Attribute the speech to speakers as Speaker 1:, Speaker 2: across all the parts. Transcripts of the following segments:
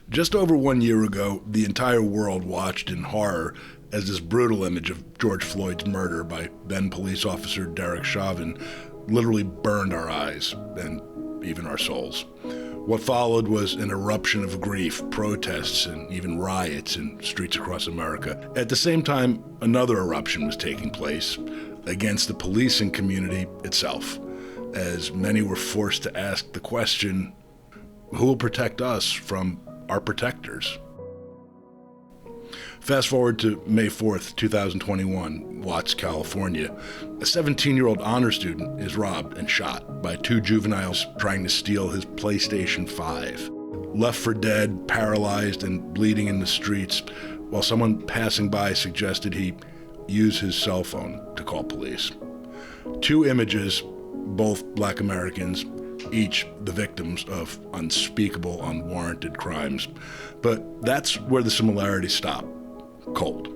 Speaker 1: Just over 1 year ago, the entire world watched in horror as this brutal image of George Floyd's murder by then police officer Derek Chauvin literally burned our eyes and even our souls. What followed was an eruption of grief, protests, and even riots in streets across America. At the same time, another eruption was taking place against the policing community itself, as many were forced to ask the question, who will protect us from our protectors? Fast forward to May 4th, 2021, Watts, California. A 17-year-old honor student is robbed and shot by two juveniles trying to steal his PlayStation 5. Left for dead, paralyzed, and bleeding in the streets, while someone passing by suggested he use his cell phone to call police. Two images, both Black Americans, each the victims of unspeakable, unwarranted crimes. But that's where the similarities stop. Cold.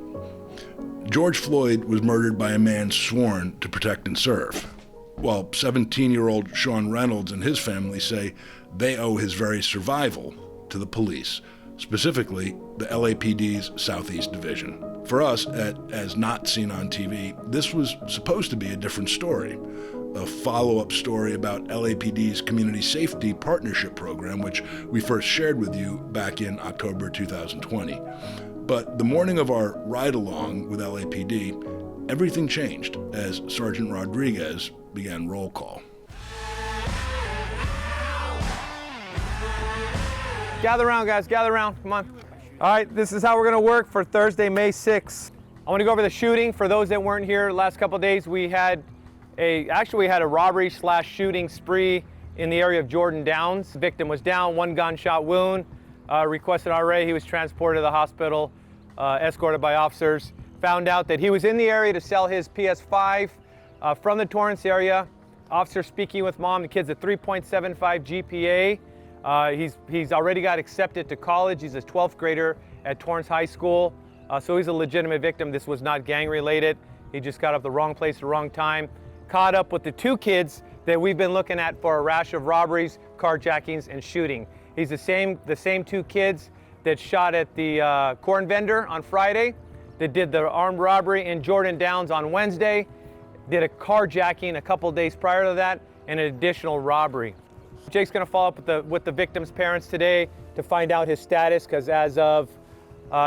Speaker 1: George Floyd was murdered by a man sworn to protect and serve, while 17-year-old Sean Reynolds and his family say they owe his very survival to the police, specifically the LAPD's Southeast Division. For us, As Not Seen on TV, this was supposed to be a different story, a follow-up story about LAPD's Community Safety Partnership Program, which we first shared with you back in October 2020. But the morning of our ride-along with LAPD, everything changed as Sergeant Rodriguez began roll call.
Speaker 2: Gather around, guys, gather around, come on. All right, this is how we're gonna work for Thursday, May 6th. I wanna go over the shooting. For those that weren't here last couple of days, we had a robbery / shooting spree in the area of Jordan Downs. The victim was down, one gunshot wound, requested RA. He was transported to the hospital, escorted by officers. Found out that he was in the area to sell his PS5 from the Torrance area. Officer speaking with mom, the kid's a 3.75 GPA. He's already got accepted to college. He's a 12th grader at Torrance High School. So he's a legitimate victim. This was not gang related. He just got up the wrong place at the wrong time. Caught up with the two kids that we've been looking at for a rash of robberies, carjackings, and shooting. He's the same two kids that shot at the corn vendor on Friday, that did the armed robbery in Jordan Downs on Wednesday, did a carjacking a couple days prior to that, and an additional robbery. Jake's gonna follow up with the victim's parents today to find out his status, because as of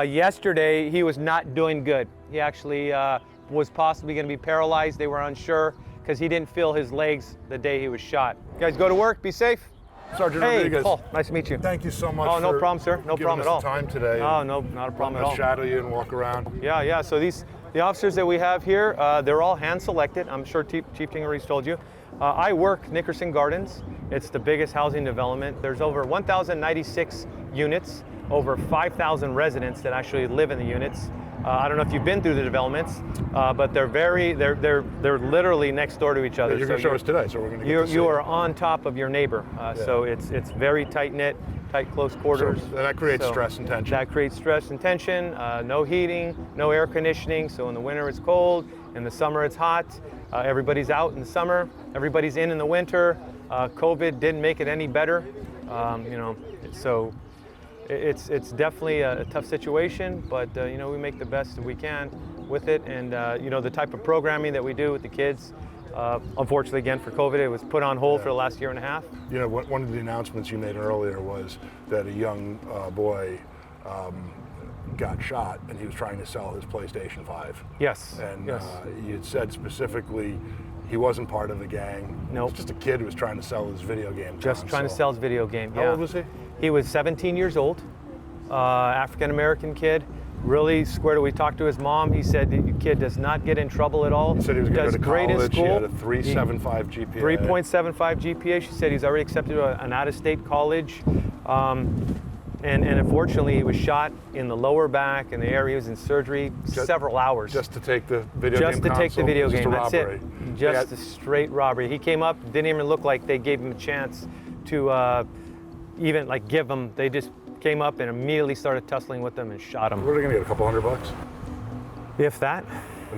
Speaker 2: yesterday, he was not doing good. He actually was possibly gonna be paralyzed. They were unsure, because he didn't feel his legs the day he was shot. You guys go to work, be safe.
Speaker 3: Sergeant
Speaker 2: Hey,
Speaker 3: Rodriguez.
Speaker 2: Paul, nice to meet you.
Speaker 3: Thank you so much.
Speaker 2: Oh, no problem, sir. No problem at all.
Speaker 3: Time today.
Speaker 2: Oh, no, not a problem at all.
Speaker 3: Shadow you and walk around.
Speaker 2: Yeah. So the officers that we have here, they're all hand selected. I'm sure Chief Tingirides told you. I work Nickerson Gardens. It's the biggest housing development. There's over 1,096 units, over 5,000 residents that actually live in the units. I don't know if you've been through the developments, but they're literally next door to each other.
Speaker 3: Yeah, you're going to show us today, so we're going to get to see.
Speaker 2: You are on top of your neighbor, so it's very tight knit, tight close quarters.
Speaker 3: So that creates stress and tension.
Speaker 2: That creates stress and tension. No heating, no air conditioning. So in the winter it's cold, in the summer it's hot. Everybody's out in the summer. Everybody's in the winter. COVID didn't make it any better. So it's definitely a tough situation, but we make the best that we can with it. And the type of programming that we do with the kids, unfortunately again for COVID, it was put on hold for the last year and a half.
Speaker 3: One of the announcements you made earlier was that a young boy got shot and he was trying to sell his PlayStation 5.
Speaker 2: Yes.
Speaker 3: And
Speaker 2: yes.
Speaker 3: You had said specifically he wasn't part of the gang.
Speaker 2: Nope.
Speaker 3: He was just a kid who was trying to sell his video game.
Speaker 2: Just trying to sell his video game, yeah.
Speaker 3: How old was he?
Speaker 2: He was 17 years old, African-American kid, really squared away. We talked to his mom. He said the kid does not get in trouble at all.
Speaker 3: He said he was going to go to
Speaker 2: great
Speaker 3: college.
Speaker 2: in school.
Speaker 3: He had a 3.75 GPA.
Speaker 2: 3.75 GPA. She said he's already accepted to an out-of-state college. And unfortunately, he was shot in the lower back, in the area. He was in surgery several hours.
Speaker 3: Just to take the video game
Speaker 2: Just to take the video game, that's it. Just a straight robbery. He came up, didn't even look like they gave him a chance to even give him. They just came up and immediately started tussling with them and shot him.
Speaker 3: What are they going to get, a couple $100?
Speaker 2: If that.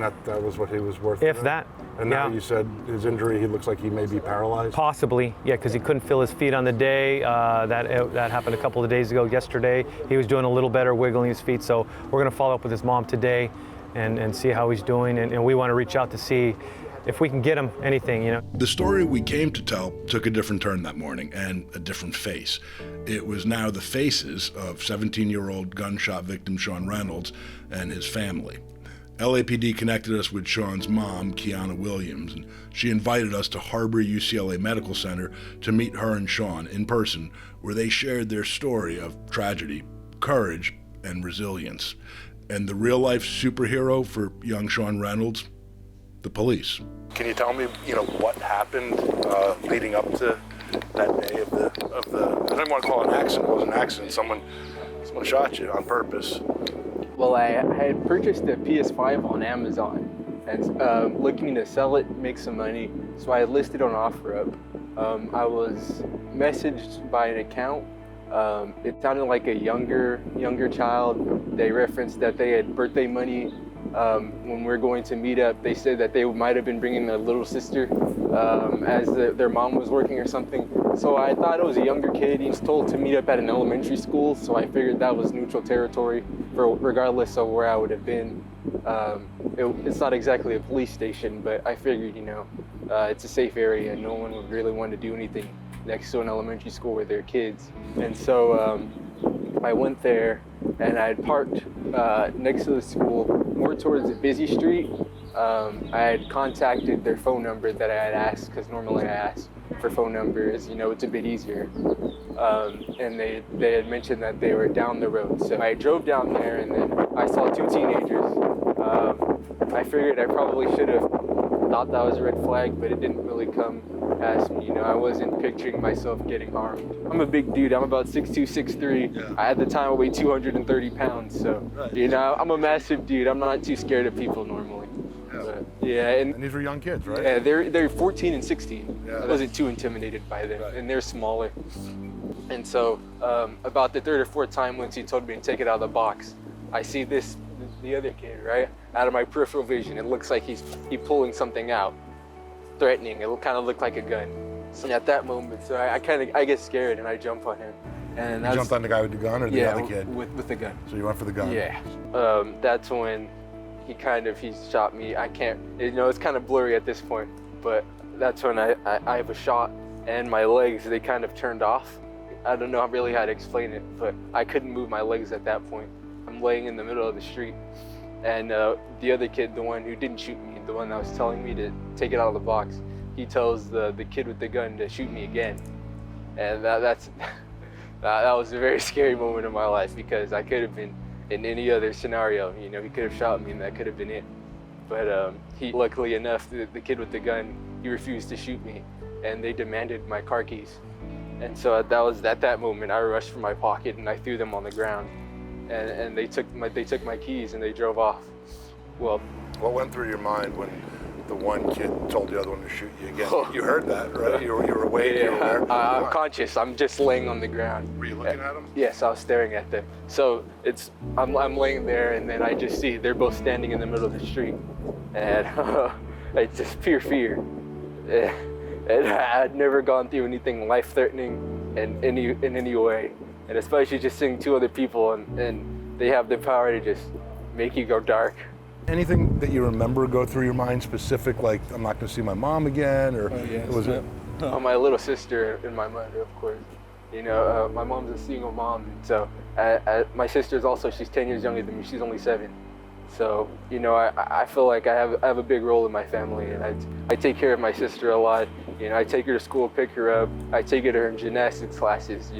Speaker 3: And that was what he was worth?
Speaker 2: If that.
Speaker 3: And now
Speaker 2: yeah.
Speaker 3: you said his injury, he looks like he may be paralyzed?
Speaker 2: Possibly, yeah, because he couldn't feel his feet on the day. That happened a couple of days ago. Yesterday, he was doing a little better, wiggling his feet. So we're going to follow up with his mom today and see how he's doing. And we want to reach out to see if we can get him anything, you know.
Speaker 1: The story we came to tell took a different turn that morning and a different face. It was now the faces of 17-year-old gunshot victim Sean Reynolds and his family. LAPD connected us with Sean's mom, Kiana Williams, and she invited us to Harbor UCLA Medical Center to meet her and Sean in person, where they shared their story of tragedy, courage, and resilience. And the real-life superhero for young Sean Reynolds? The police. Can you tell me, what happened leading up to that day of the I don't want to call it an accident. It wasn't an accident. Someone shot you on purpose.
Speaker 4: Well, I had purchased a PS5 on Amazon and looking to sell it, make some money. So I listed on OfferUp. I was messaged by an account. It sounded like a younger child. They referenced that they had birthday money. When we were going to meet up, they said that they might have been bringing their little sister as their mom was working or something. So I thought it was a younger kid. He's told to meet up at an elementary school, so I figured that was neutral territory, regardless of where I would have been. It's not exactly a police station, but I figured, it's a safe area. No one would really want to do anything next to an elementary school with their kids. And so I went there, and I had parked next to the school, more towards a busy street. I had contacted their phone number that I had asked, because normally I ask for phone numbers, it's a bit easier. And they had mentioned that they were down the road. So I drove down there, and then I saw two teenagers. I figured I probably should have thought that was a red flag, but it didn't really come past me. I wasn't picturing myself getting harmed. I'm a big dude. I'm about 6'2", 6'3". Yeah. At the time I weighed 230 pounds. So, right. I'm a massive dude. I'm not too scared of people normally. Yeah. But, yeah. And
Speaker 3: these were young kids, right?
Speaker 4: Yeah, they're 14 and 16. Yeah, I wasn't too intimidated by them, right. And they're smaller. And so about the third or fourth time once he told me to take it out of the box, I see the other kid, right? Out of my peripheral vision, it looks like he's pulling something out, threatening. It kind of looked like a gun. So at that moment, so I get scared and I jump on him. And
Speaker 3: you jumped on the guy with the gun or the other kid?
Speaker 4: with the gun.
Speaker 3: So you went for the gun?
Speaker 4: Yeah. That's when he shot me. I can't, it's kind of blurry at this point, but that's when I have a shot and my legs, they kind of turned off. I don't know really how to explain it, but I couldn't move my legs at that point. I'm laying in the middle of the street, and the other kid, the one who didn't shoot me, the one that was telling me to take it out of the box, he tells the kid with the gun to shoot me again. And that was a very scary moment in my life, because I could have been in any other scenario. He could have shot me and that could have been it. But he, luckily enough, the kid with the gun, he refused to shoot me, and they demanded my car keys. And so that was at that moment I rushed for my pocket and I threw them on the ground. And they took my keys and they drove off. Well,
Speaker 3: what went through your mind when the one kid told the other one to shoot you again? You heard that, right? You were awake.
Speaker 4: Yeah,
Speaker 3: you were there.
Speaker 4: I'm conscious. I'm just laying on the ground.
Speaker 3: Were you looking at them?
Speaker 4: Yes, I was staring at them. So I'm laying there, and then I just see they're both standing in the middle of the street, and it's just pure fear. And I'd never gone through anything life-threatening in any way. And especially just seeing two other people and they have the power to just make you go dark. Anything
Speaker 3: that you remember go through your mind specific, like I'm not going to see my mom again, or was it?
Speaker 4: Oh, my little sister and my mother, of course. My mom's a single mom, and so my sister's also, she's 10 years younger than me. She's only 7. So, I feel like I have a big role in my family, and I take care of my sister a lot. I take her to school, pick her up. I take her to her gymnastics classes,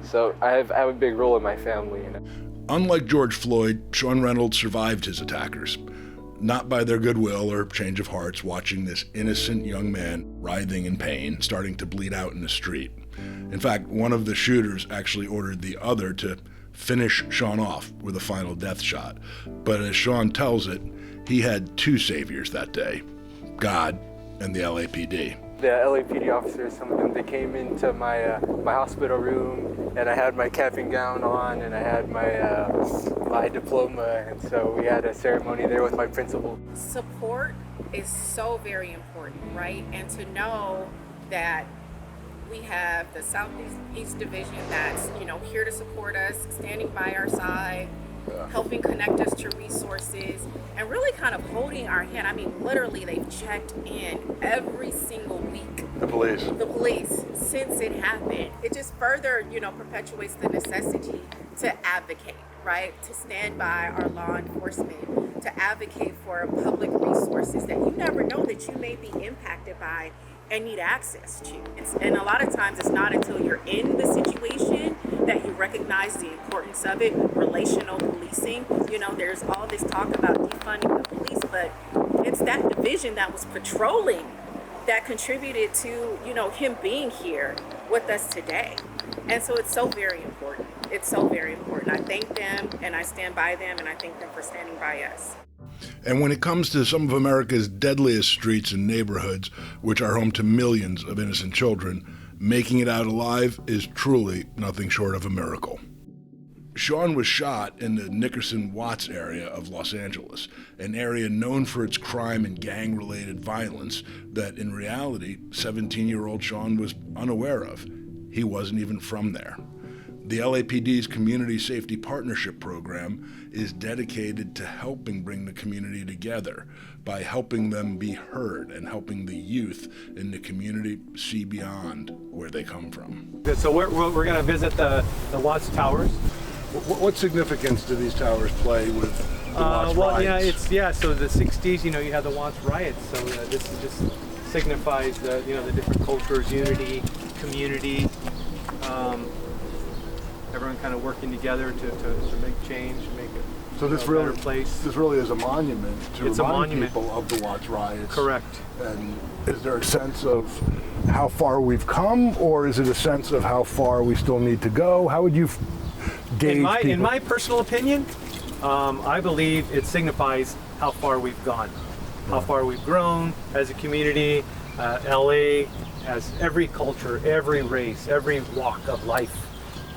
Speaker 4: So I have a big role in my family.
Speaker 1: Unlike George Floyd, Sean Reynolds survived his attackers, not by their goodwill or change of hearts, watching this innocent young man writhing in pain, starting to bleed out in the street. In fact, one of the shooters actually ordered the other to finish Sean off with a final death shot. But as Sean tells it, he had two saviors that day, God and the LAPD.
Speaker 4: the LAPD officers, some of them, they came into my my hospital room, and I had my cap and gown on, and I had my my diploma, and so we had a ceremony there with my principal.
Speaker 5: Support is so very important, right? And to know that we have the Southeast Division that's, here to support us, standing by our side, helping connect us to resources, and really kind of holding our hand. I mean, literally, they've checked in every single week.
Speaker 3: The police.
Speaker 5: The police, since it happened. It just further, perpetuates the necessity to advocate, right? To stand by our law enforcement, to advocate for public resources that you never know that you may be impacted by and need access to. And a lot of times it's not until you're in the situation that you recognize the importance of it. Relational policing, there's all this talk about defunding the police, but it's that division that was patrolling that contributed to, him being here with us today. And so it's so very important. It's so very important. I thank them and I stand by them, and I thank them for standing by us.
Speaker 1: And when it comes to some of America's deadliest streets and neighborhoods, which are home to millions of innocent children, making it out alive is truly nothing short of a miracle. Sean was shot in the Nickerson-Watts area of Los Angeles, an area known for its crime and gang-related violence that, in reality, 17-year-old Sean was unaware of. He wasn't even from there. The LAPD's Community Safety Partnership Program is dedicated to helping bring the community together by helping them be heard and helping the youth in the community see beyond where they come from.
Speaker 2: So we're going to visit the Watts Towers.
Speaker 3: What significance do these towers play with the Watts riots?
Speaker 2: So the 60s, you had the Watts riots. So this just signifies the different cultures, unity, community. Everyone kind of working together to make change, make it a better place.
Speaker 3: This really is a monument to remind people of the Watts riots.
Speaker 2: Correct.
Speaker 3: And is there a sense of how far we've come, or is it a sense of how far we still need to go? How would you gauge people?
Speaker 2: In my personal opinion, I believe it signifies how far we've gone, how far we've grown as a community. LA has every culture, every race, every walk of life.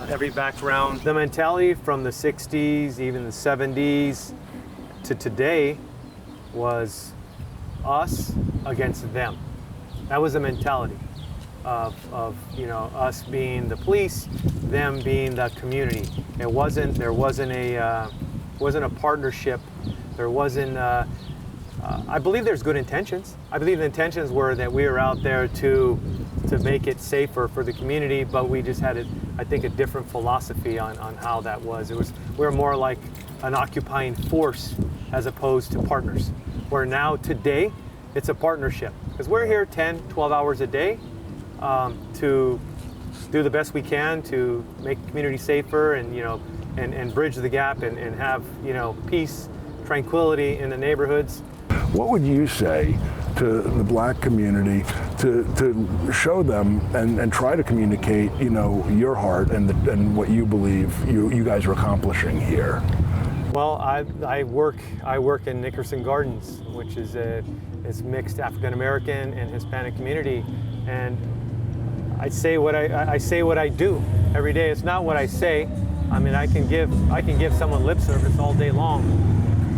Speaker 2: Every background. The mentality from the 60s, even the 70s to today was us against them. That was the mentality of us being the police, them being the community. There wasn't a partnership. There wasn't I believe there's good intentions. I believe the intentions were that we were out there to make it safer for the community, but we just had I think a different philosophy on how that was. We were more like an occupying force as opposed to partners. Where now today, it's a partnership. Because we're here 10, 12 hours a day to do the best we can to make the community safer and bridge the gap and have peace, tranquility in the neighborhoods.
Speaker 3: What would you say to the black community to show them and try to communicate, your heart and what you believe you guys are accomplishing here?
Speaker 2: Well, I work in Nickerson Gardens, which is it's mixed African American and Hispanic community, and I say what I do every day. It's not what I say. I mean, I can give someone lip service all day long,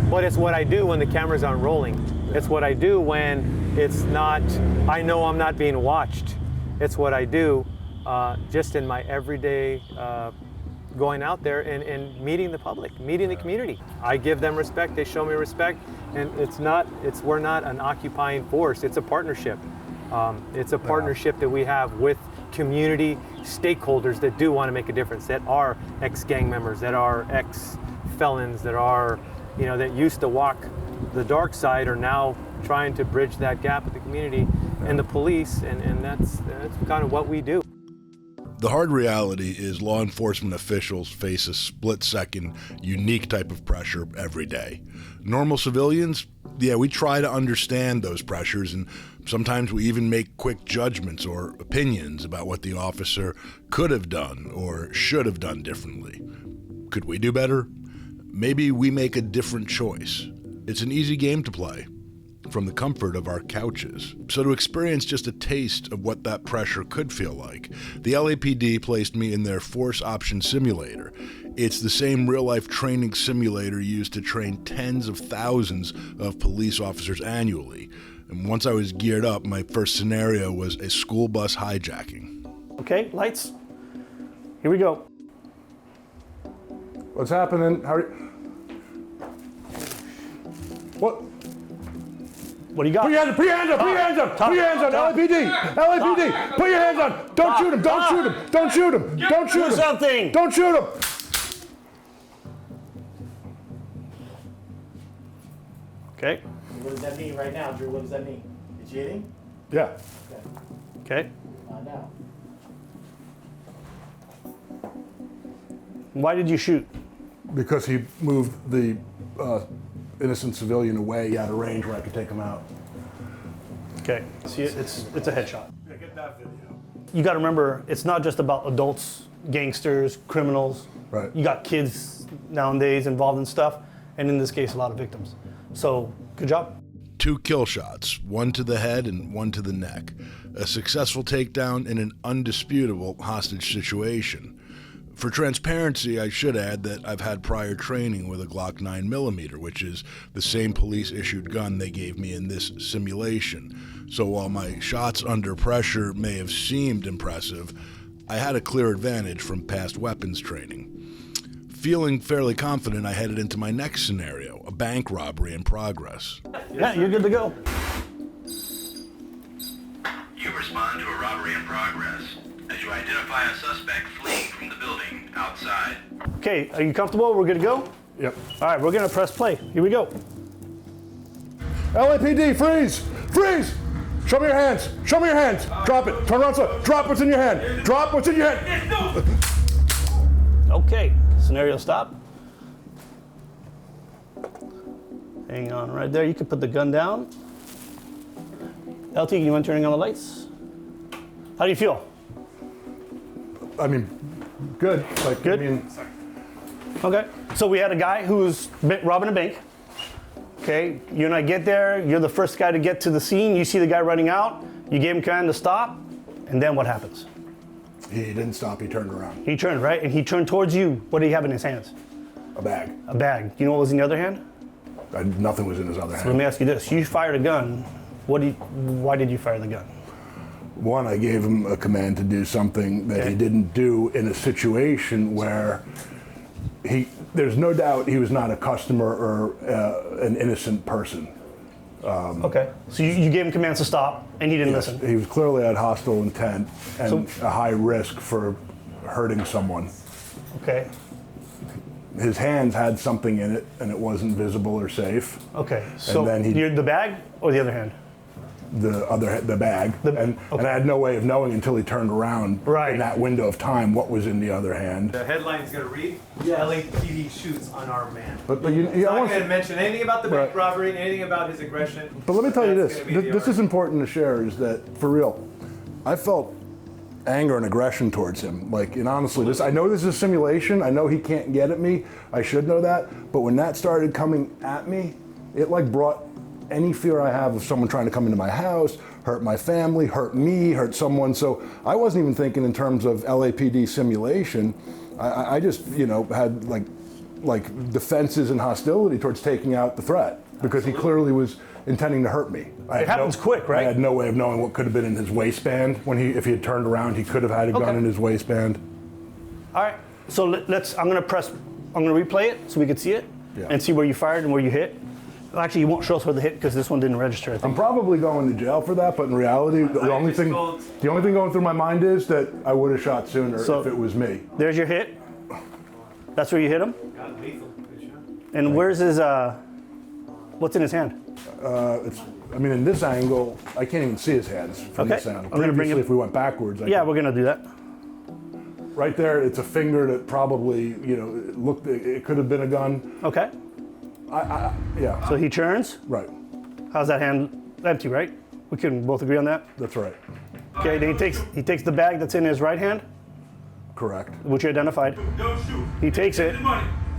Speaker 2: but it's what I do when the cameras aren't rolling. It's what I do when it's not, I know I'm not being watched. It's what I do just in my everyday going out there and meeting the public, meeting the community. I give them respect, they show me respect, and we're not an occupying force, it's a partnership. It's a partnership that we have with community stakeholders that do want to make a difference, that are ex-gang members, that are ex-felons, that are, that used to walk the dark side are now trying to bridge that gap with the community and the police, and that's kind of what we do.
Speaker 1: The hard reality is law enforcement officials face a split-second, unique type of pressure every day. Normal civilians, we try to understand those pressures, and sometimes we even make quick judgments or opinions about what the officer could have done or should have done differently. Could we do better? Maybe we make a different choice. It's an easy game to play. from the comfort of our couches. So to experience just a taste of what that pressure could feel like, the LAPD placed me in their Force Option Simulator. It's the same real-life training simulator used to train tens of thousands of police officers annually. And once I was geared up, my first scenario was a school bus hijacking.
Speaker 6: Okay, lights. Here we go.
Speaker 3: What's happening? How are you? What?
Speaker 6: What do you got?
Speaker 3: Put your hands up, put your hands up, put your hands up, put your hands up, LAPD, LAPD, put your hands up. Don't shoot him, don't shoot him, don't shoot him, don't shoot him.
Speaker 6: Do something.
Speaker 3: Don't shoot him.
Speaker 6: Okay.
Speaker 7: What does that mean right now, Drew? What does that mean? Is you hitting?
Speaker 3: Yeah.
Speaker 6: Okay.
Speaker 7: Not now.
Speaker 6: Why did you shoot?
Speaker 3: Because he moved the innocent civilian away out of range where I could take him out.
Speaker 6: Okay. See, it's a headshot.
Speaker 3: Yeah, get that video.
Speaker 6: You got to remember, it's not just about adults, gangsters, criminals.
Speaker 3: Right.
Speaker 6: You got kids nowadays involved in stuff, and in this case, a lot of victims. So, good job.
Speaker 1: 2 kill shots, one to the head and one to the neck. A successful takedown in an undisputable hostage situation. For transparency, I should add that I've had prior training with a Glock 9mm, which is the same police-issued gun they gave me in this simulation. So while my shots under pressure may have seemed impressive, I had a clear advantage from past weapons training. Feeling fairly confident, I headed into my next scenario, a bank robbery in progress.
Speaker 6: Yeah, you're good to go.
Speaker 8: You respond to a robbery in progress as you identify a suspect fleeing from the building outside.
Speaker 6: Okay, are you comfortable? We're good to go?
Speaker 3: Yep.
Speaker 6: All right, we're going to press play. Here we go.
Speaker 3: LAPD, freeze! Freeze! Show me your hands! Show me your hands! Drop it! Turn around, slow. Drop what's in your hand! Drop what's in your hand!
Speaker 6: Okay, scenario stop. Hang on right there. You can put the gun down. LT, you want turning on the lights? How do you feel?
Speaker 3: I mean, good. Like,
Speaker 6: Good?
Speaker 3: I mean,
Speaker 6: Okay, so we had a guy who's robbing a bank. Okay, you and I get there, you're the first guy to get to the scene, you see the guy running out, you gave him command to stop, and then what happens?
Speaker 3: he didn't stop, he turned around.
Speaker 6: He turned, right? And he turned towards you. What did he have in his hands?
Speaker 3: A bag.
Speaker 6: A bag. You know what was in the other hand?
Speaker 3: Nothing was in his other
Speaker 6: Let
Speaker 3: hand.
Speaker 6: me ask you this. You fired a gun. Why did you fire the gun?
Speaker 3: One, I gave him a command to do something that he didn't do in a situation where there's no doubt he was not a customer or an innocent person.
Speaker 6: Okay. So you gave him commands to stop, and he didn't listen.
Speaker 3: He was clearly had hostile intent and a high risk for hurting someone.
Speaker 6: Okay.
Speaker 3: His hands had something in it, and it wasn't visible or safe.
Speaker 6: Okay. So
Speaker 3: then
Speaker 6: you're the bag or the other hand?
Speaker 3: The bag, and I had no way of knowing until he turned around in that window of time what was in the other hand.
Speaker 2: The headline's going to read, LAPD shoots unarmed man.
Speaker 3: But
Speaker 2: It's not going to mention anything about the bank robbery, anything about his aggression.
Speaker 3: But let me tell you
Speaker 2: That's
Speaker 3: this,
Speaker 2: gonna be the
Speaker 3: this is important to share, is that, for real, I felt anger and aggression towards him. Like, and honestly, I know this is a simulation, I know he can't get at me, I should know that, but when that started coming at me, it like brought any fear I have of someone trying to come into my house, hurt my family, hurt me, hurt someone. So I wasn't even thinking in terms of LAPD simulation. I just, had like defenses and hostility towards taking out the threat, because he clearly was intending to hurt me.
Speaker 6: It happens quick, right?
Speaker 3: I had no way of knowing what could have been in his waistband. If he had turned around, he could have had a gun in his waistband.
Speaker 6: All right. So I'm going to replay it so we can see it and see where you fired and where you hit. Actually, you won't show us where the hit because this one didn't register, I think.
Speaker 3: I'm probably going to jail for that, but in reality, the only thing going through my mind is that I would have shot sooner if it was me.
Speaker 6: There's your hit. That's where you hit him. And where's his? What's in his hand?
Speaker 3: In this angle, I can't even see his hands from this angle.
Speaker 6: I'm gonna bring him.
Speaker 3: If we went backwards,
Speaker 6: we're gonna do that.
Speaker 3: Right there, it's a finger that probably, it could have been a gun.
Speaker 6: Okay.
Speaker 3: Yeah.
Speaker 6: So he turns.
Speaker 3: Right.
Speaker 6: How's that hand? Empty, right? We can both agree on that.
Speaker 3: That's right.
Speaker 6: Okay. Then he takes the bag that's in his right hand,
Speaker 3: Correct.
Speaker 6: which you identified.
Speaker 8: Don't shoot.
Speaker 6: He takes it.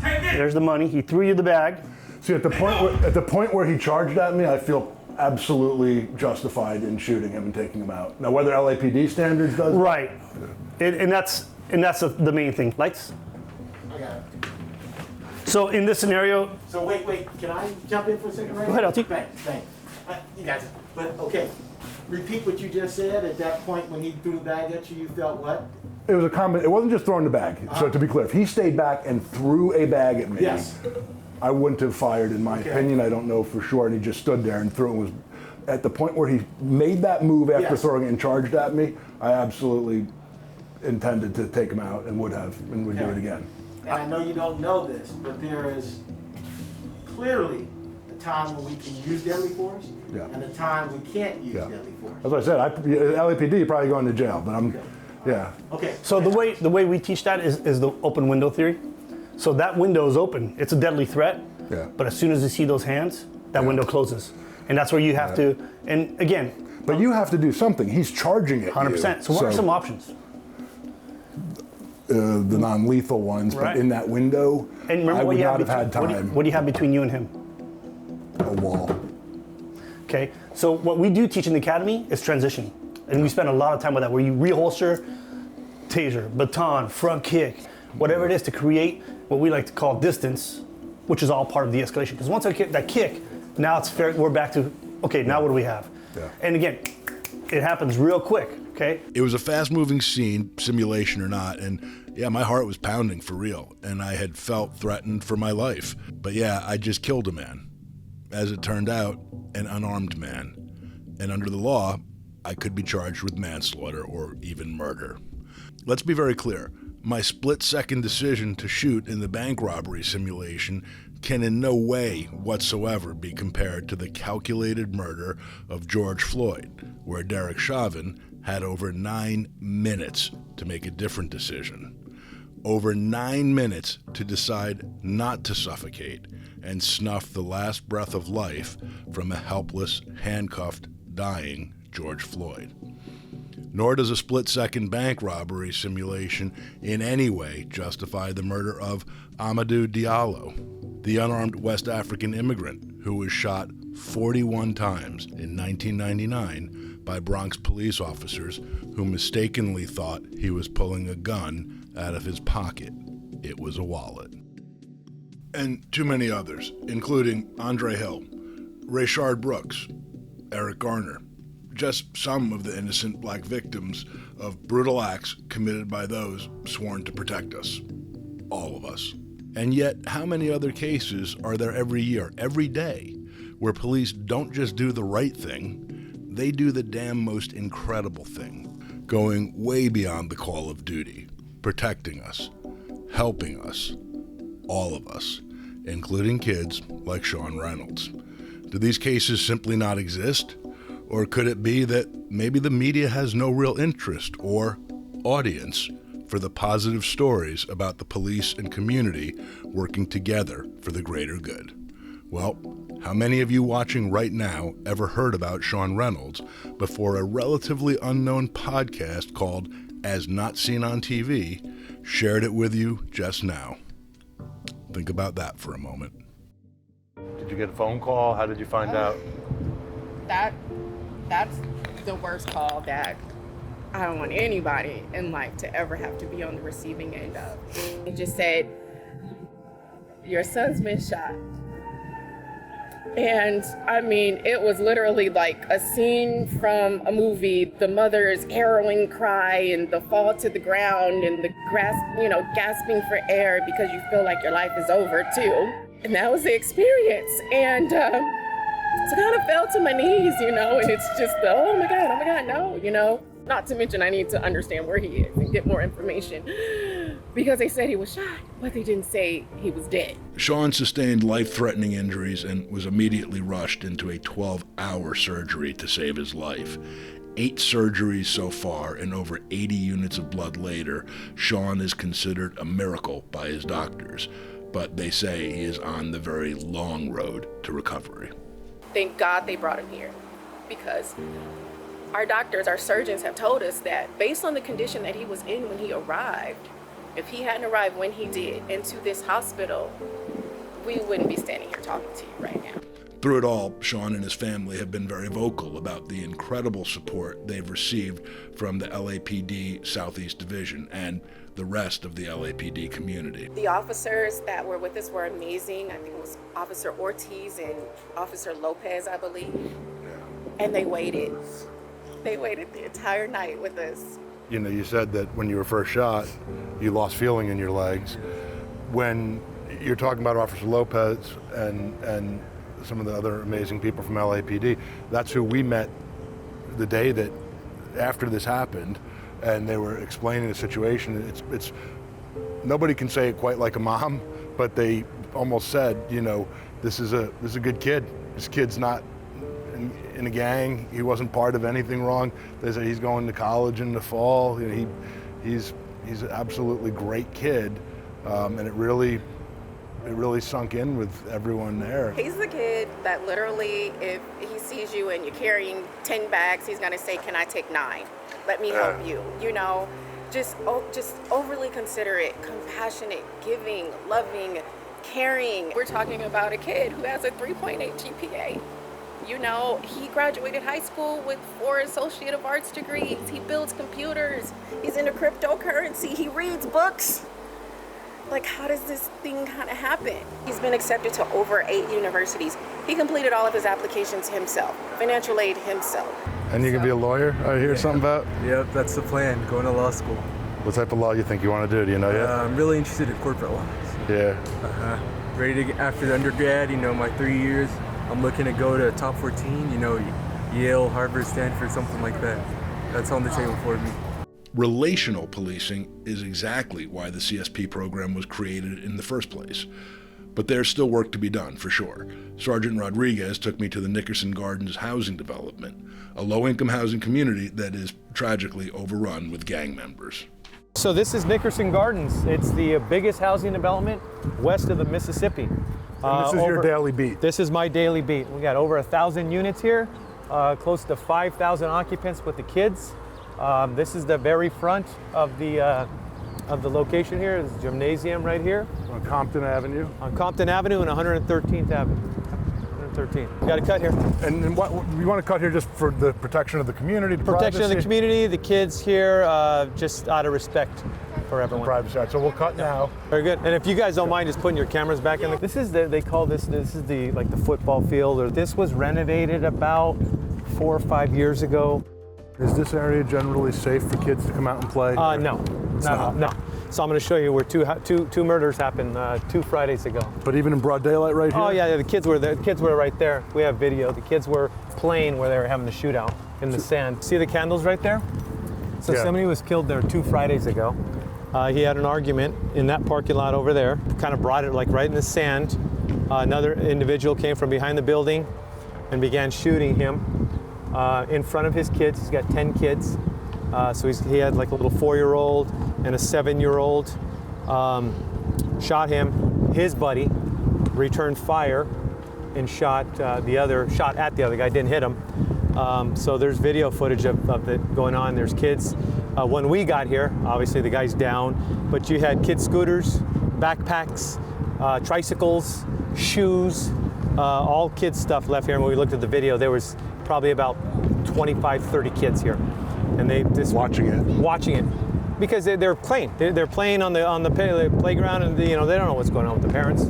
Speaker 8: Take it.
Speaker 6: There's the money. He threw you the bag.
Speaker 3: See, at the point where he charged at me, I feel absolutely justified in shooting him and taking him out. Now, whether LAPD standards does
Speaker 6: Right. And that's the main thing. Lights?
Speaker 7: I got it.
Speaker 6: So in this scenario,
Speaker 7: So wait, can I jump in for a second, Ray?
Speaker 6: Go ahead, LT.
Speaker 7: Thanks. You guys, but okay. Repeat what you just said. At that point when he threw the bag at you, you felt what?
Speaker 3: It was a comment. It wasn't just throwing the bag. So to be clear, if he stayed back and threw a bag at me,
Speaker 7: Yes.
Speaker 3: I wouldn't have fired, in my opinion. I don't know for sure. And he just stood there and threw it. Was at the point where he made that move after
Speaker 7: Yes.
Speaker 3: throwing it and charged at me. I absolutely intended to take him out and would do it again.
Speaker 7: And I know you don't know this, but there is clearly a time when we can use deadly force and a time we can't use deadly force.
Speaker 3: As I said, LAPD probably going to jail, but
Speaker 7: Okay.
Speaker 6: so the way we teach that is the open window theory. So that window is open. It's a deadly threat.
Speaker 3: Yeah.
Speaker 6: But as soon as you see those hands, that window closes. And that's where you have to, and again.
Speaker 3: But you have to do something. He's charging it.
Speaker 6: 100%. So what are some options?
Speaker 3: The non-lethal ones,
Speaker 6: Right.
Speaker 3: but in that window,
Speaker 6: And remember
Speaker 3: I
Speaker 6: what
Speaker 3: would
Speaker 6: you
Speaker 3: not
Speaker 6: have
Speaker 3: have had
Speaker 6: between,
Speaker 3: time.
Speaker 6: what do you have between you and him?
Speaker 3: A wall.
Speaker 6: Okay, so what we do teach in the academy is transition. And we spend a lot of time with that, where you reholster, taser, baton, front kick, whatever it is to create what we like to call distance, which is all part of de-escalation. Because once I get that kick, now it's fair, we're back to, okay, now what do we have?
Speaker 3: Yeah.
Speaker 6: And again, it happens real quick, okay?
Speaker 1: It was a fast-moving scene, simulation or not, and yeah, my heart was pounding for real, and I had felt threatened for my life. But yeah, I just killed a man. As it turned out, an unarmed man. And under the law, I could be charged with manslaughter or even murder. Let's be very clear. My split-second decision to shoot in the bank robbery simulation can in no way whatsoever be compared to the calculated murder of George Floyd, where Derek Chauvin had over 9 minutes to make a different decision. Over 9 minutes to decide not to suffocate and snuff the last breath of life from a helpless, handcuffed, dying George Floyd. Nor does a split-second bank robbery simulation in any way justify the murder of Amadou Diallo, the unarmed West African immigrant who was shot 41 times in 1999 by Bronx police officers who mistakenly thought he was pulling a gun out of his pocket. It was a wallet. And too many others, including Andre Hill, Rayshard Brooks, Eric Garner, just some of the innocent black victims of brutal acts committed by those sworn to protect us. All of us. And yet, how many other cases are there every year, every day, where police don't just do the right thing, they do the damn most incredible thing, going way beyond the call of duty, protecting us, helping us, all of us, including kids like Sean Reynolds. Do these cases simply not exist? Or could it be that maybe the media has no real interest or audience for the positive stories about the police and community working together for the greater good? Well, how many of you watching right now ever heard about Sean Reynolds before a relatively unknown podcast called As Not Seen on TV shared it with you just now? Think about that for a moment.
Speaker 2: Did you get a phone call? How did you find out?
Speaker 5: That's the worst call that I don't want anybody in life to ever have to be on the receiving end of. It just said, your son's been shot. And I mean, it was literally like a scene from a movie, the mother's harrowing cry and the fall to the ground and the gasping for air because you feel like your life is over too. And that was the experience. And so I kind of fell to my knees, and it's just oh my God, no, Not to mention I need to understand where he is and get more information because they said he was shot, but they didn't say he was dead.
Speaker 1: Sean sustained life-threatening injuries and was immediately rushed into a 12-hour surgery to save his life. 8 surgeries so far and over 80 units of blood later, Sean is considered a miracle by his doctors, but they say he is on the very long road to recovery.
Speaker 5: Thank God they brought him here because our doctors, our surgeons have told us that based on the condition that he was in when he arrived, if he hadn't arrived when he did into this hospital, we wouldn't be standing here talking to you right now.
Speaker 1: Through it all, Sean and his family have been very vocal about the incredible support they've received from the LAPD Southeast Division and the rest of the LAPD community.
Speaker 5: The officers that were with us were amazing. I think it was Officer Ortiz and Officer Lopez, I believe. And they waited. They waited the entire night with us.
Speaker 3: You know, you said that when you were first shot, you lost feeling in your legs. When you're talking about Officer Lopez and some of the other amazing people from LAPD, that's who we met the day that after this happened, and they were explaining the situation. It's nobody can say it quite like a mom, but they almost said, you know, this is a good kid. This kid's not in a gang. He wasn't part of anything wrong. They said he's going to college in the fall. You know, he's an absolutely great kid, and it really sunk in with everyone there.
Speaker 5: He's the kid that literally, if he sees you and you're carrying 10 bags, he's gonna say, "Can I take 9? Let me help you." You know, just overly considerate, compassionate, giving, loving, caring. We're talking about a kid who has a 3.8 GPA. You know, he graduated high school with 4 Associate of Arts degrees. He builds computers. He's into cryptocurrency. He reads books. Like, how does this thing kind of happen? He's been accepted to over 8 universities. He completed all of his applications himself, financial aid himself.
Speaker 3: And you can be a lawyer, I hear something about?
Speaker 9: Yep, that's the plan, going to law school.
Speaker 3: What type of law you think you want to do? Do you know yet?
Speaker 9: I'm really interested in corporate law.
Speaker 3: Yeah.
Speaker 9: Ready to get after the undergrad, you know, my 3 years, I'm looking to go to top 14, you know, Yale, Harvard, Stanford, something like that. That's on the table for me.
Speaker 1: Relational policing is exactly why the CSP program was created in the first place. But there's still work to be done, for sure. Sergeant Rodriguez took me to the Nickerson Gardens housing development, a low-income housing community that is tragically overrun with gang members.
Speaker 2: So this is Nickerson Gardens. It's the biggest housing development west of the Mississippi.
Speaker 3: And this is your daily beat.
Speaker 2: This is my daily beat. We got over 1,000 units here, close to 5,000 occupants with the kids. This is the very front of the location here. There's a gymnasium right here.
Speaker 3: On Compton Avenue.
Speaker 2: On Compton Avenue and 113th Avenue. 113. We got to cut here.
Speaker 3: And what you want to cut here just for the protection of the community,
Speaker 2: Protection of the community, the kids here, just out of respect for everyone.
Speaker 3: Privacy. So we'll cut now.
Speaker 2: Very good. And if you guys don't mind just putting your cameras back in. This is they call this is the like the football field. Or this was renovated about 4 or 5 years ago.
Speaker 3: Is this area generally safe for kids to come out and play?
Speaker 2: No. So I'm going to show you where two murders happened 2 Fridays ago.
Speaker 3: But even in broad daylight right here?
Speaker 2: Oh yeah, the kids were there. The kids were right there. We have video. The kids were playing where they were having the shootout in the sand. See the candles right there? So somebody was killed there 2 Fridays ago. He had an argument in that parking lot over there. Kind of brought it like right in the sand. Another individual came from behind the building and began shooting him in front of his kids. He's got 10 kids. So he had like a little 4-year-old and a 7-year-old. Shot him. His buddy returned fire and shot at the other guy. Didn't hit him. So there's video footage of it going on. There's kids. When we got here, obviously the guy's down, but you had kid scooters, backpacks, tricycles, shoes, all kids stuff left here. And when we looked at the video, there was probably about 25, 30 kids here. And they just watching it because they're playing. They're playing on the playground, and they don't know what's going on with the parents.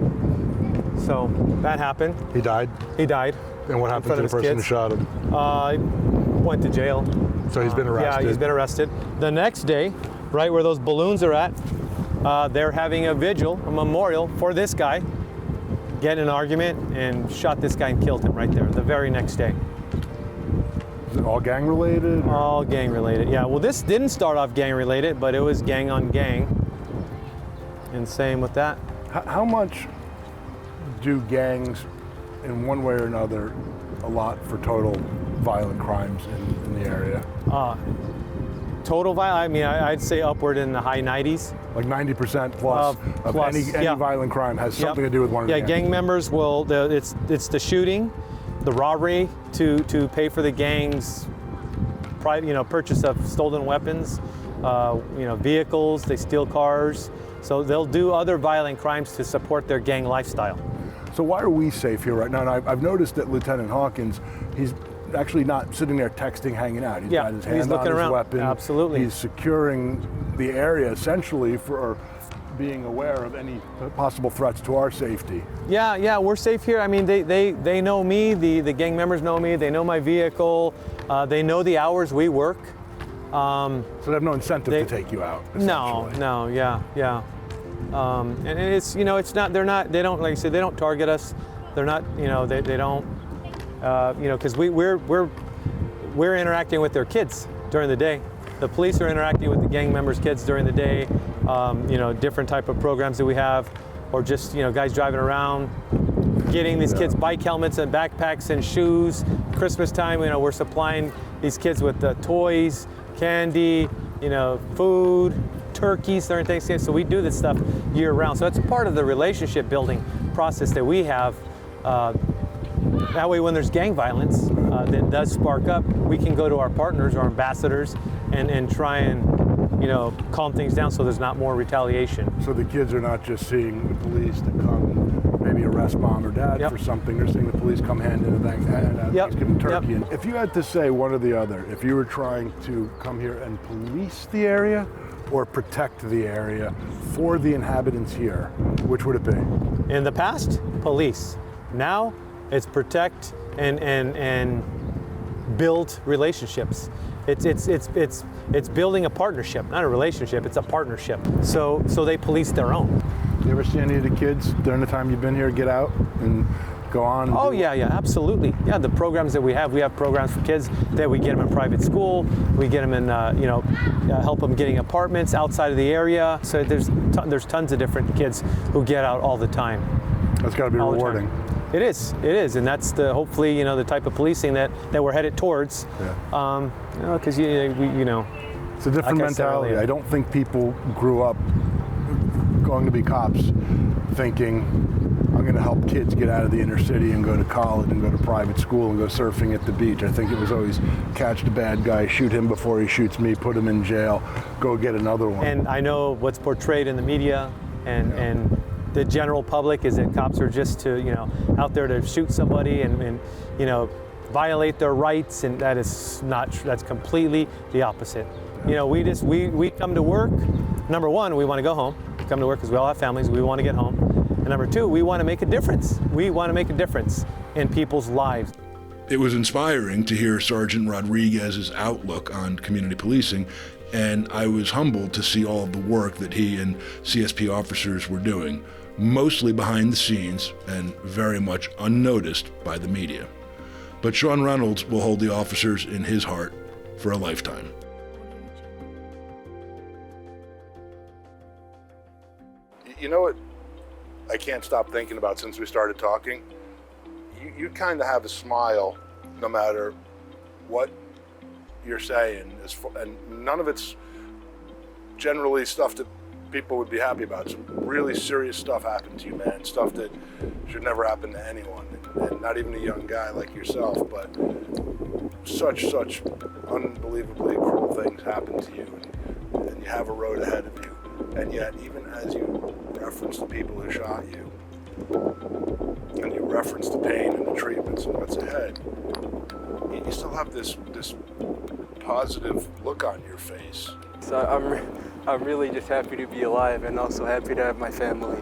Speaker 2: So that happened.
Speaker 3: He died. And what happened to the person who shot him?
Speaker 2: Went to jail.
Speaker 3: So he's been arrested.
Speaker 2: Yeah, he's been arrested. The next day, right where those balloons are at, they're having a vigil, a memorial for this guy. Get in an argument and shot this guy and killed him right there. The very next day.
Speaker 3: Is it all gang related?
Speaker 2: All gang related, yeah. Well, this didn't start off gang related, but it was gang on gang. And same with that.
Speaker 3: How much do gangs, in one way or another, allot for total violent crimes in the area?
Speaker 2: Total violent, I mean, I'd say upward in the high 90s.
Speaker 3: Like 90% plus of any violent crime has something to do with one of the gangs.
Speaker 2: Gang members will, it's the shooting, the robbery to pay for the gang's purchase of stolen weapons, vehicles, they steal cars. So they'll do other violent crimes to support their gang lifestyle.
Speaker 3: So why are we safe here right now? And I've noticed that Lieutenant Hawkins, he's actually not sitting there texting, hanging out. He's got his hand on his weapon.
Speaker 2: Absolutely.
Speaker 3: He's securing the area essentially for being aware of any possible threats to our safety.
Speaker 2: Yeah, we're safe here. I mean, they know me, the gang members know me, they know my vehicle, they know the hours we work.
Speaker 3: So they have no incentive to take you out, essentially.
Speaker 2: No, yeah. And it's, it's not, they don't, like I said, they don't target us. They're not, they don't, because we're interacting with their kids during the day. The police are interacting with the gang members' kids during the day, different type of programs that we have, or just, guys driving around, getting these kids bike helmets and backpacks and shoes. Christmas time, we're supplying these kids with toys, candy, food, turkeys during Thanksgiving. So we do this stuff year round. So it's part of the relationship building process that we have. That way when there's gang violence that does spark up, we can go to our partners, our ambassadors, and try and calm things down so there's not more retaliation.
Speaker 3: So the kids are not just seeing the police that come maybe arrest mom or dad for something, they're seeing the police come hand in a Thanksgiving turkey. And if you had to say one or the other, if you were trying to come here and police the area or protect the area for the inhabitants here, which would it be?
Speaker 2: In the past, police. Now, it's protect and build relationships. It's building a partnership, not a relationship. It's a partnership. So they police their own.
Speaker 3: You ever see any of the kids during the time you've been here get out and go on?
Speaker 2: Oh yeah, absolutely. Yeah, the programs that we have programs for kids that we get them in private school. We get them in, help them getting apartments outside of the area. So there's tons of different kids who get out all the time.
Speaker 3: That's got to be rewarding.
Speaker 2: It is, and that's hopefully the type of policing that we're headed towards.
Speaker 3: Yeah.
Speaker 2: Because
Speaker 3: it's a different mentality. I don't think people grew up going to be cops thinking I'm going to help kids get out of the inner city and go to college and go to private school and go surfing at the beach. I think it was always catch the bad guy, shoot him before he shoots me, put him in jail, go get another one.
Speaker 2: And I know what's portrayed in the media and the general public is that cops are just out there to shoot somebody and violate their rights, and that is not true. That's completely the opposite. We come to work. Number one, we want to go home. We come to work because we all have families. We want to get home. And number two, we want to make a difference. We want to make a difference in people's lives.
Speaker 1: It was inspiring to hear Sergeant Rodriguez's outlook on community policing, and I was humbled to see all of the work that he and CSP officers were doing, mostly behind the scenes and very much unnoticed by the media. But Sean Reynolds will hold the officers in his heart for a lifetime. You know what I can't stop thinking about since we started talking? You kind of have a smile no matter what you're saying, and none of it's generally stuff that people would be happy about. Some really serious stuff happened to you, man. Stuff that should never happen to anyone, and not even a young guy like yourself, but such unbelievably cruel things happen to you, and you have a road ahead of you. And yet, even as you reference the people who shot you, and you reference the pain and the treatments and what's ahead, you still have this positive look on your face.
Speaker 4: So I'm really just happy to be alive, and also happy to have my family.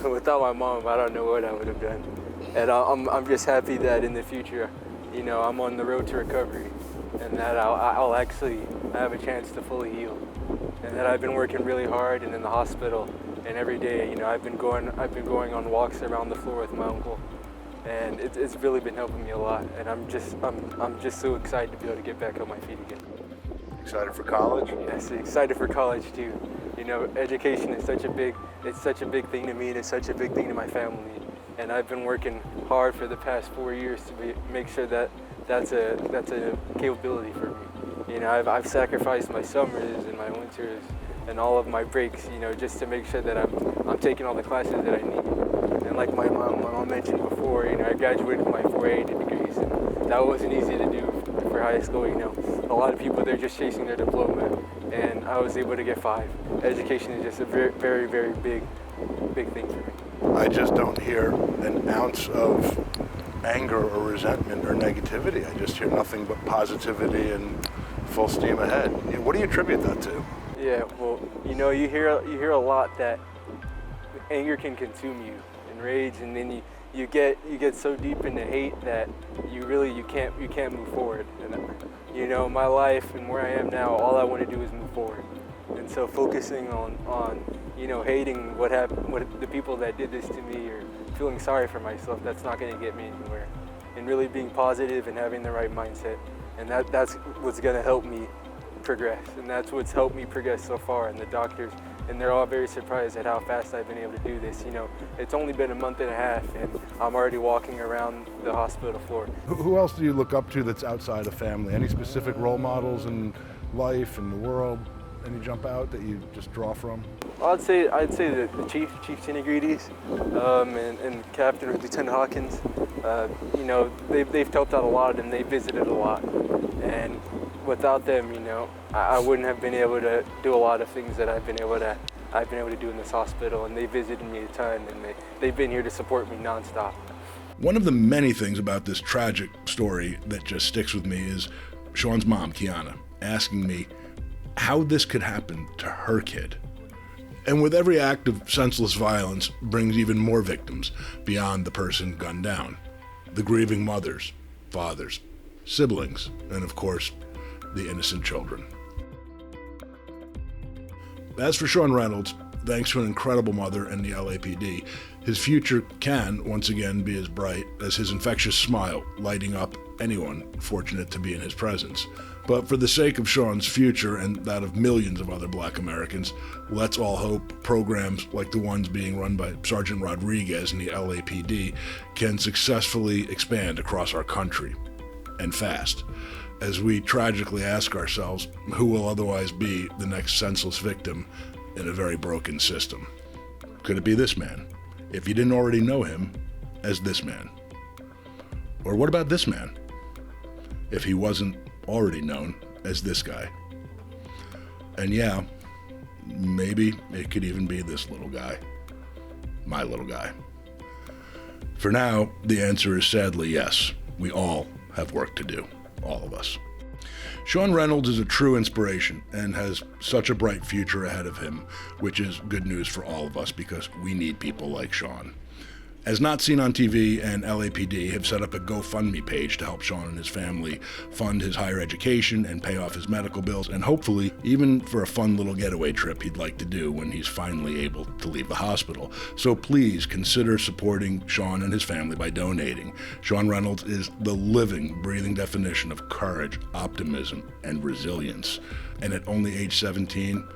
Speaker 4: Without my mom, I don't know what I would have done. And I'm just happy that in the future, I'm on the road to recovery, and that I'll actually have a chance to fully heal. And that I've been working really hard and in the hospital, and every day, I've been going on walks around the floor with my uncle, and it's really been helping me a lot. And I'm just so excited to be able to get back on my feet again.
Speaker 1: Excited for college?
Speaker 4: Yes, excited for college too. Education is such a big thing to me, and it's such a big thing to my family. And I've been working hard for the past 4 years to make sure that that's a capability for me. I've sacrificed my summers and my winters and all of my breaks, just to make sure that I'm taking all the classes that I need. And like my mom mentioned before, I graduated with my 4 A degrees, and that wasn't easy to do for high school. A lot of people, they're just chasing their diploma, and I was able to get 5. Education is just a very, very, very big thing for me.
Speaker 3: I just don't hear an ounce of anger or resentment or negativity. I just hear nothing but positivity and full steam ahead. What do you attribute that to?
Speaker 4: Yeah, well, you hear a lot that anger can consume you and rage, and then you get so deep into hate that you can't move forward. And my life and where I am now, all I want to do is move forward. And so focusing on hating what the people that did this to me, or feeling sorry for myself, that's not going to get me anywhere. And really being positive and having the right mindset, and that's what's going to help me progress. And that's what's helped me progress so far. And the doctors, and they're all very surprised at how fast I've been able to do this. It's only been a month and a half, and I'm already walking around the hospital floor.
Speaker 3: Who else do you look up to that's outside of family? Any specific role models in life and the world? Any jump out that you just draw from?
Speaker 4: I'd say the Chief Tingirides, and Captain or Lieutenant Hawkins. They've helped out a lot, and they visited a lot. And without them, I wouldn't have been able to do a lot of things that I've been able to do in this hospital. And they visited me a ton, and they've been here to support me nonstop.
Speaker 1: One of the many things about this tragic story that just sticks with me is Sean's mom, Kiana, asking me how this could happen to her kid. And with every act of senseless violence brings even more victims beyond the person gunned down. The grieving mothers, fathers, siblings, and of course, the innocent children. As for Sean Reynolds, thanks to an incredible mother and the LAPD, his future can once again be as bright as his infectious smile lighting up anyone fortunate to be in his presence. But for the sake of Sean's future and that of millions of other Black Americans, let's all hope programs like the ones being run by Sergeant Rodriguez and the LAPD can successfully expand across our country, and fast, as we tragically ask ourselves who will otherwise be the next senseless victim in a very broken system. Could it be this man, if you didn't already know him as this man? Or what about this man, if he wasn't already known as this guy? And yeah, maybe it could even be this little guy, my little guy. For now, the answer is sadly yes. We all have work to do, all of us. Sean Reynolds is a true inspiration and has such a bright future ahead of him, which is good news for all of us because we need people like Sean. As Not Seen on TV and LAPD have set up a GoFundMe page to help Sean and his family fund his higher education and pay off his medical bills, and hopefully even for a fun little getaway trip he'd like to do when he's finally able to leave the hospital. So please consider supporting Sean and his family by donating. Sean Reynolds is the living, breathing definition of courage, optimism, and resilience. And at only age 17,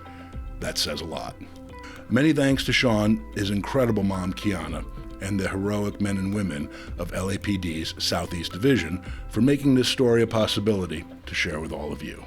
Speaker 1: that says a lot. Many thanks to Sean, his incredible mom, Kiana, and the heroic men and women of LAPD's Southeast Division for making this story a possibility to share with all of you.